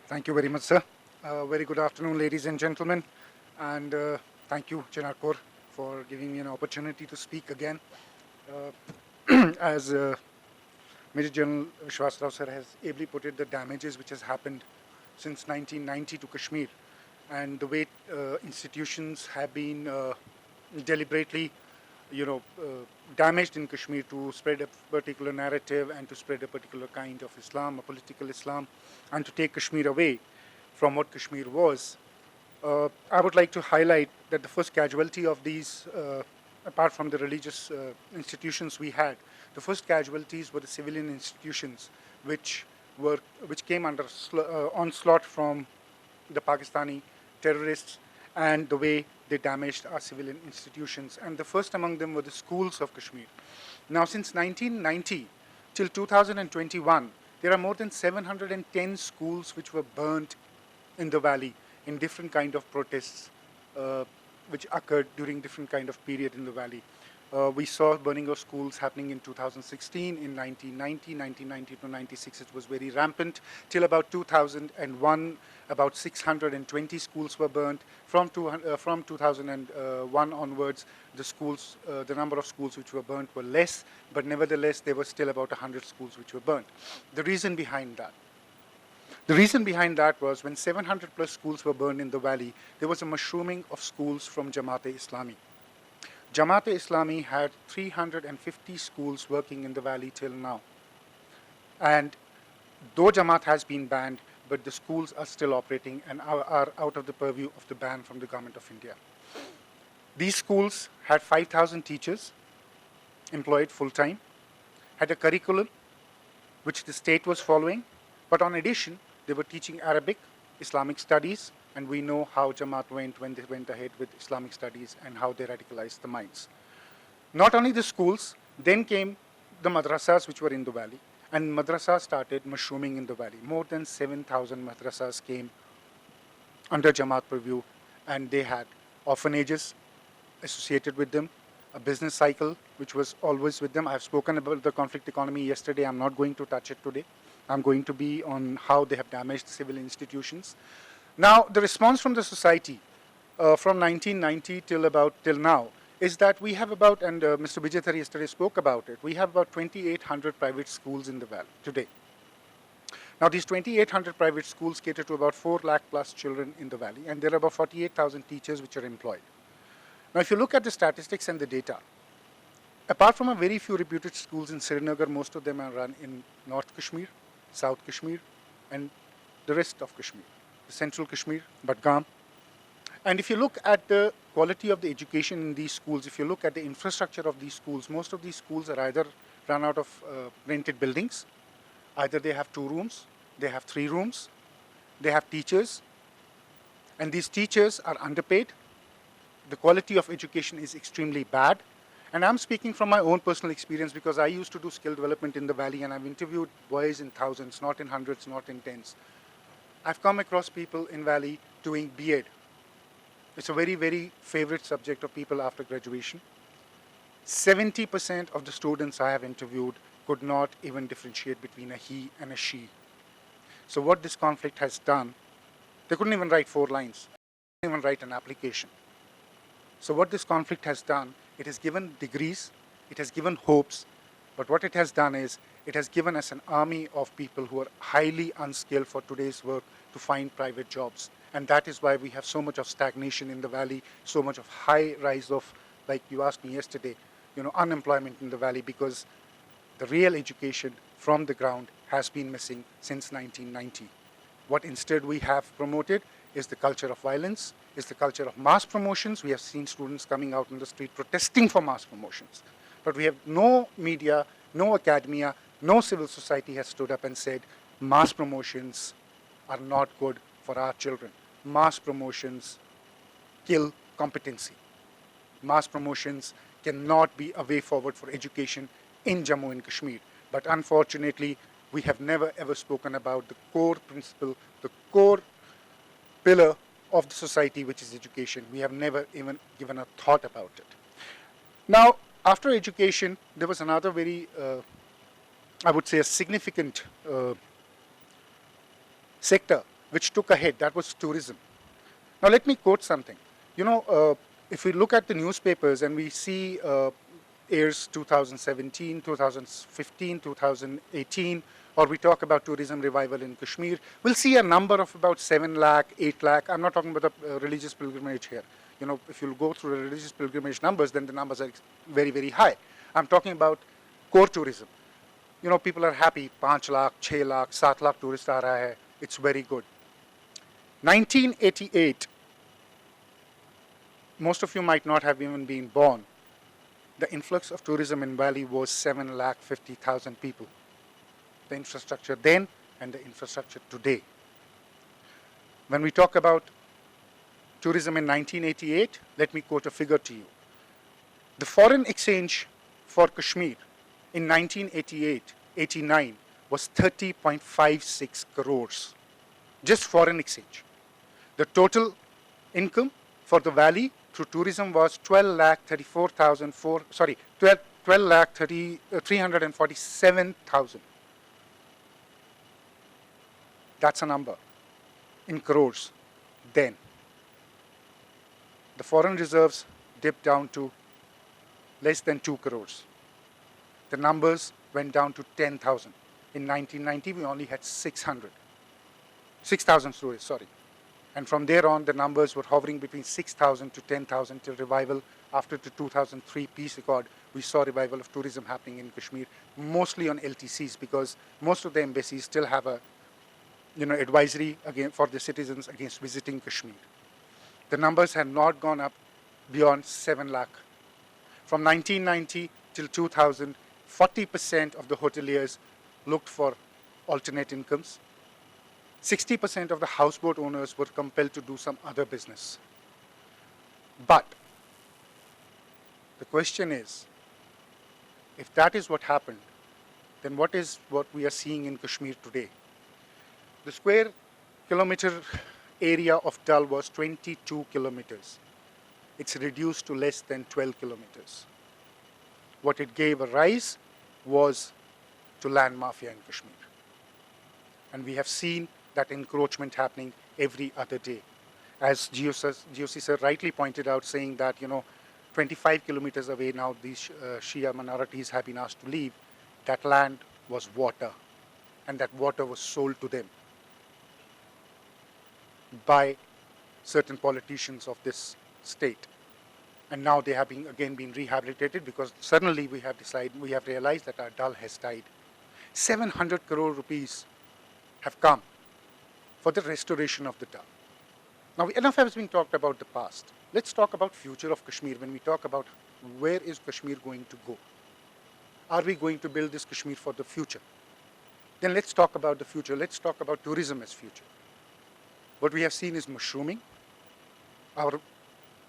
Thank you very much, sir. Very good afternoon, ladies and gentlemen, and thank you, Chinakor, for giving me an opportunity to speak again. As Major General Vishwas Rao sir has ably put it, the damages which has happened since 1990 to Kashmir, and the way institutions have been deliberately, damaged in Kashmir to spread a particular narrative and to spread a particular kind of Islam, a political Islam, and to take Kashmir away from what Kashmir was. I would like to highlight that the first casualty of these, apart from the religious institutions we had, the first casualties were the civilian institutions, which which came under onslaught from the Pakistani terrorists and the way they damaged our civilian institutions. And the first among them were the schools of Kashmir. Now, since 1990 till 2021, there are more than 710 schools which were burnt in the valley in different kind of protests which occurred during different kind of period in the valley. We saw burning of schools happening in 2016, in 1990 to 96 it was very rampant, till about 2001 about 620 schools were burnt. From 2001 onwards, the number of schools which were burnt were less, but nevertheless there were still about 100 schools which were burnt. The reason behind that was when 700 plus schools were burned in the valley, there was a mushrooming of schools from Jamaat-e-Islami. Jamaat-e-Islami had 350 schools working in the valley till now. And though Jamaat has been banned, but the schools are still operating and are out of the purview of the ban from the government of India. These schools had 5,000 teachers employed full-time, had a curriculum which the state was following, but on addition, they were teaching Arabic, Islamic studies, and we know how Jamaat went when they went ahead with Islamic studies and how they radicalized the minds. Not only the schools, then came the madrasas which were in the valley, and madrasas started mushrooming in the valley. More than 7,000 madrasas came under Jamaat purview, and they had orphanages associated with them, a business cycle which was always with them. I've spoken about the conflict economy yesterday. I'm not going to touch it today. I'm going to be on how they have damaged civil institutions. Now, the response from the society from 1990 till now is that we have about, and Mr. Vijayathar yesterday spoke about it, we have about 2,800 private schools in the valley today. Now, these 2,800 private schools cater to about 4 lakh plus children in the valley, and there are about 48,000 teachers which are employed. Now, if you look at the statistics and the data, apart from a very few reputed schools in Srinagar, most of them are run in North Kashmir, South Kashmir, and the rest of Kashmir, the Central Kashmir, Budgam. And if you look at the quality of the education in these schools, if you look at the infrastructure of these schools, most of these schools are either run out of rented buildings, either they have 2 rooms, they have 3 rooms, they have teachers, and these teachers are underpaid. The quality of education is extremely bad. And I'm speaking from my own personal experience because I used to do skill development in the valley, and I've interviewed boys in thousands, not in hundreds, not in tens. I've come across people in valley doing B.Ed. It's a very, very favorite subject of people after graduation. 70% of the students I have interviewed could not even differentiate between a he and a she. So what this conflict has done, they couldn't even write 4 lines, they couldn't even write an application. So what this conflict has done, it has given degrees, it has given hopes, but what it has done is, it has given us an army of people who are highly unskilled for today's work to find private jobs. And that is why we have so much of stagnation in the valley, so much of high rise of, like you asked me yesterday, unemployment in the valley, because the real education from the ground has been missing since 1990. What instead we have promoted is the culture of violence, is the culture of mass promotions. We have seen students coming out on the street protesting for mass promotions. But we have no media, no academia, no civil society has stood up and said, mass promotions are not good for our children. Mass promotions kill competency. Mass promotions cannot be a way forward for education in Jammu and Kashmir. But unfortunately, we have never ever spoken about the core principle, the core pillar of the society, which is education. We have never even given a thought about it. Now, after education, there was another very, I would say, a significant sector which took a hit. That was tourism. Now let me quote something. If we look at the newspapers and we see years 2017, 2015, 2018, or we talk about tourism revival in Kashmir, we'll see a number of about 7 lakh, 8 lakh. I'm not talking about the religious pilgrimage here. If you go through the religious pilgrimage numbers, then the numbers are very, very high. I'm talking about core tourism. People are happy. 5 lakh, 6 lakh, 7 lakh tourists aa raha hai. It's very good. 1988, most of you might not have even been born. The influx of tourism in Valley was 7,50,000 people. The infrastructure then and the infrastructure today. When we talk about tourism in 1988, let me quote a figure to you. The foreign exchange for Kashmir in 1988-89 was 30.56 crores. Just foreign exchange. The total income for the valley through tourism was 347,000. That's a number in crores then. The foreign reserves dipped down to less than 2 crores. The numbers went down to 10,000. In 1990, we only had 6,000 tourists, sorry. And from there on, the numbers were hovering between 6,000 to 10,000 till revival. After the 2003 peace accord, we saw revival of tourism happening in Kashmir, mostly on LTCs, because most of the embassies still have a advisory for the citizens against visiting Kashmir. The numbers had not gone up beyond 7 lakh. From 1990 till 2000, 40% of the hoteliers looked for alternate incomes. 60% of the houseboat owners were compelled to do some other business. But the question is, if that is what happened, then what is what we are seeing in Kashmir today? The square kilometer area of Dal was 22 kilometers. It's reduced to less than 12 kilometers. What it gave a rise was to land mafia in Kashmir. And we have seen that encroachment happening every other day. As GOC sir rightly pointed out, saying that 25 kilometers away now these Shia minorities have been asked to leave. That land was water, and that water was sold to them by certain politicians of this state. And now they have been rehabilitated, because suddenly we have realized that our Dal has died. 700 crore rupees have come for the restoration of the Dal. Now, enough has been talked about the past. Let's talk about future of Kashmir. When we talk about where is Kashmir going to go, are we going to build this Kashmir for the future? Then let's talk about the future. Let's talk about tourism as future. What we have seen is mushrooming. Our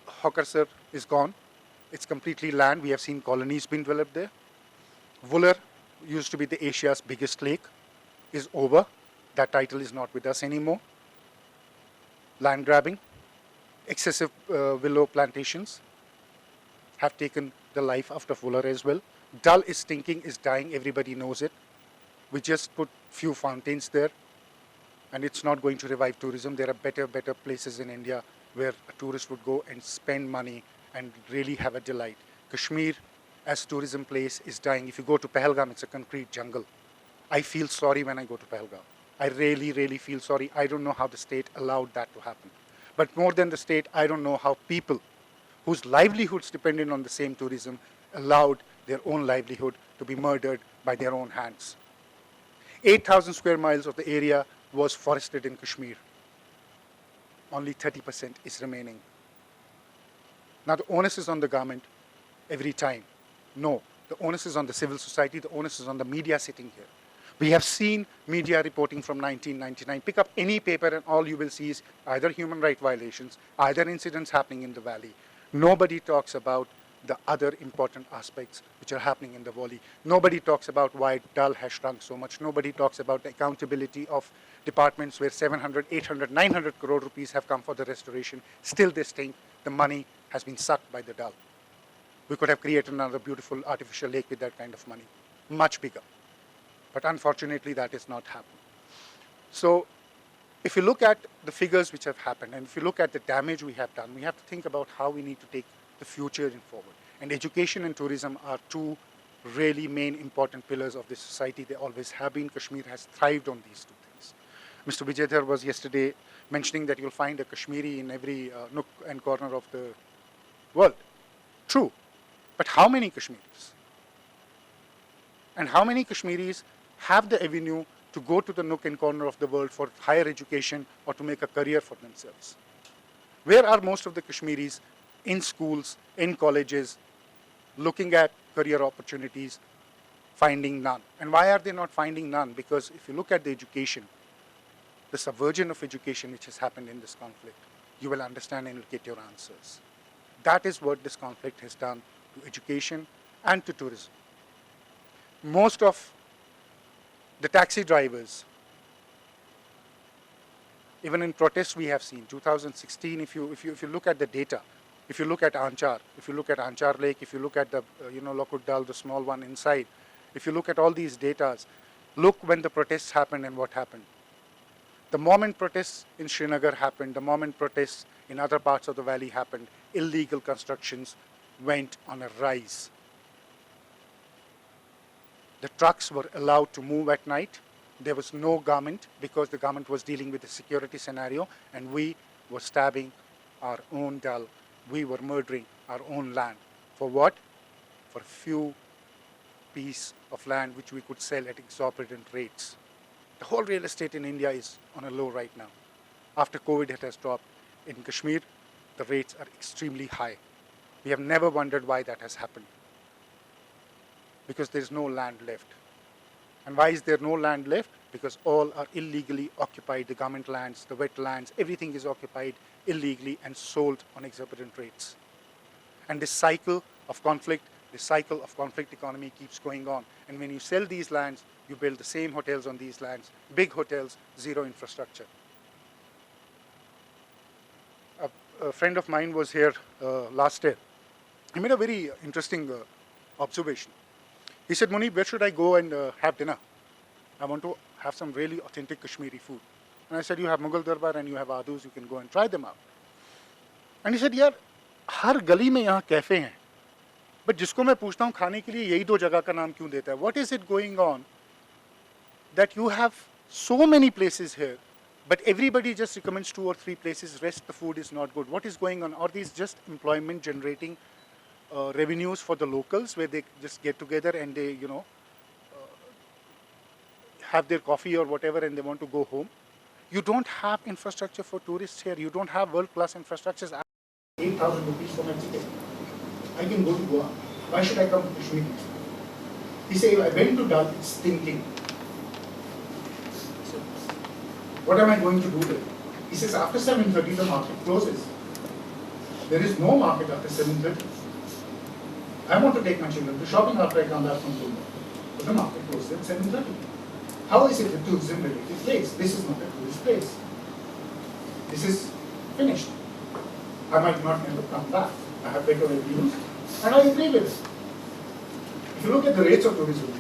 Hawker is gone. It's completely land. We have seen colonies being developed there. Vular used to be the Asia's biggest lake, is over. That title is not with us anymore. Land grabbing, excessive willow plantations have taken the life out of Vular as well. Dal is stinking, is dying. Everybody knows it. We just put few fountains there, and it's not going to revive tourism. There are better places in India where a tourist would go and spend money and really have a delight. Kashmir as tourism place is dying. If you go to Pahalgam, it's a concrete jungle. I feel sorry when I go to Pahalgam. I really, really feel sorry. I don't know how the state allowed that to happen. But more than the state, I don't know how people whose livelihoods depended on the same tourism allowed their own livelihood to be murdered by their own hands. 8,000 square miles of the area was forested in Kashmir. Only 30% is remaining. Now the onus is on the government every time. No, the onus is on the civil society, the onus is on the media sitting here. We have seen media reporting from 1999. Pick up any paper and all you will see is either human rights violations, either incidents happening in the valley. Nobody talks about the other important aspects which are happening in the valley. Nobody talks about why Dal has shrunk so much. Nobody talks about the accountability of departments where 700, 800, 900 crore rupees have come for the restoration. Still they think the money has been sucked by the Dal. We could have created another beautiful artificial lake with that kind of money, much bigger. But unfortunately, that is not happening. So if you look at the figures which have happened, and if you look at the damage we have done, we have to think about how we need to take the future in forward. And education and tourism are two really main important pillars of this society. They always have been. Kashmir has thrived on these two things. Mr. Vijaydhar was yesterday mentioning that you'll find a Kashmiri in every nook and corner of the world. True. But how many Kashmiris? And how many Kashmiris have the avenue to go to the nook and corner of the world for higher education or to make a career for themselves? Where are most of the Kashmiris? In schools, in colleges, looking at career opportunities, finding none. And why are they not finding none? Because if you look at the education, the subversion of education which has happened in this conflict, you will understand and you'll get your answers. That is what this conflict has done to education and to tourism. Most of the taxi drivers, even in protests we have seen, 2016, if you look at the data, if you look at Anchar, if you look at Anchar Lake, if you look at the, Lokut Dal, the small one inside, if you look at all these data, look when the protests happened and what happened. The moment protests in Srinagar happened, the moment protests in other parts of the valley happened, illegal constructions went on a rise. The trucks were allowed to move at night. There was no government because the government was dealing with the security scenario, and we were stabbing our own dal. We were murdering our own land. For what? For a few pieces of land which we could sell at exorbitant rates. The whole real estate in India is on a low right now. After COVID, it has dropped. In Kashmir, the rates are extremely high. We have never wondered why that has happened. Because there is no land left. And why is there no land left? Because all are illegally occupied. The government lands, the wetlands, everything is occupied illegally and sold on exorbitant rates. And this cycle of conflict economy keeps going on. And when you sell these lands, you build the same hotels on these lands, big hotels, zero infrastructure. A friend of mine was here last year. He made a very interesting observation. He said, Munib, where should I go and have dinner? I want to have some really authentic Kashmiri food. And I said, you have Mughal Darbar and you have Adus, you can go and try them out. And he said, यार हर गली में यहाँ cafe हैं, but जिसको मैं पूछता हूँ खाने के लिए यही दो जगह का नाम क्यों देता है? What is it going on that you have so many places here, but everybody just recommends 2 or 3 places, rest the food is not good? What is going on? Are these just employment generating revenues for the locals where they just get together and they, have their coffee or whatever and they want to go home? You don't have infrastructure for tourists here. You don't have world-class infrastructures. 8,000 rupees for my ticket. I can go to Goa. Why should I come to Kashmir? He said, I went to Dal, it's thinking. So, what am I going to do there? He says, after 7:30 the market closes. There is no market after 7:30. I want to take my children to shopping after I come back from Goa. But the market closes at 7:30. How is it a tourism related place? This is not a tourist place. This is finished. I might not never come back. I have better reviews, and I agree with it. If you look at the rates of tourism,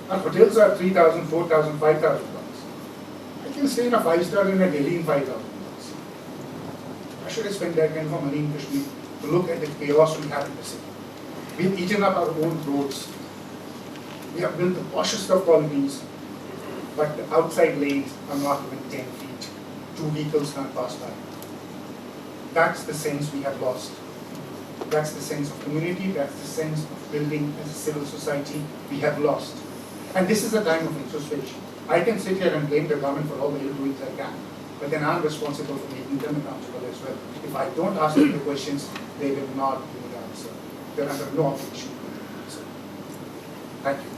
our hotels are 3,000, 4,000, 5,000 bucks. I can stay in a 5-star in a Delhi in 5,000 bucks. Why should I spend that kind of money in Kashmir to look at the chaos we have in the city? We've eaten up our own roads. We have built the poshest of colonies, but the outside lanes are not even 10 feet. 2 vehicles can't pass by. That's the sense we have lost. That's the sense of community, that's the sense of building as a civil society we have lost. And this is a time of introspection. I can sit here and blame the government for all the ill doings I can, but then I'm responsible for making them accountable as well. If I don't ask them the questions, they will not give me the answer. They're under no obligation to give me the answer. Thank you.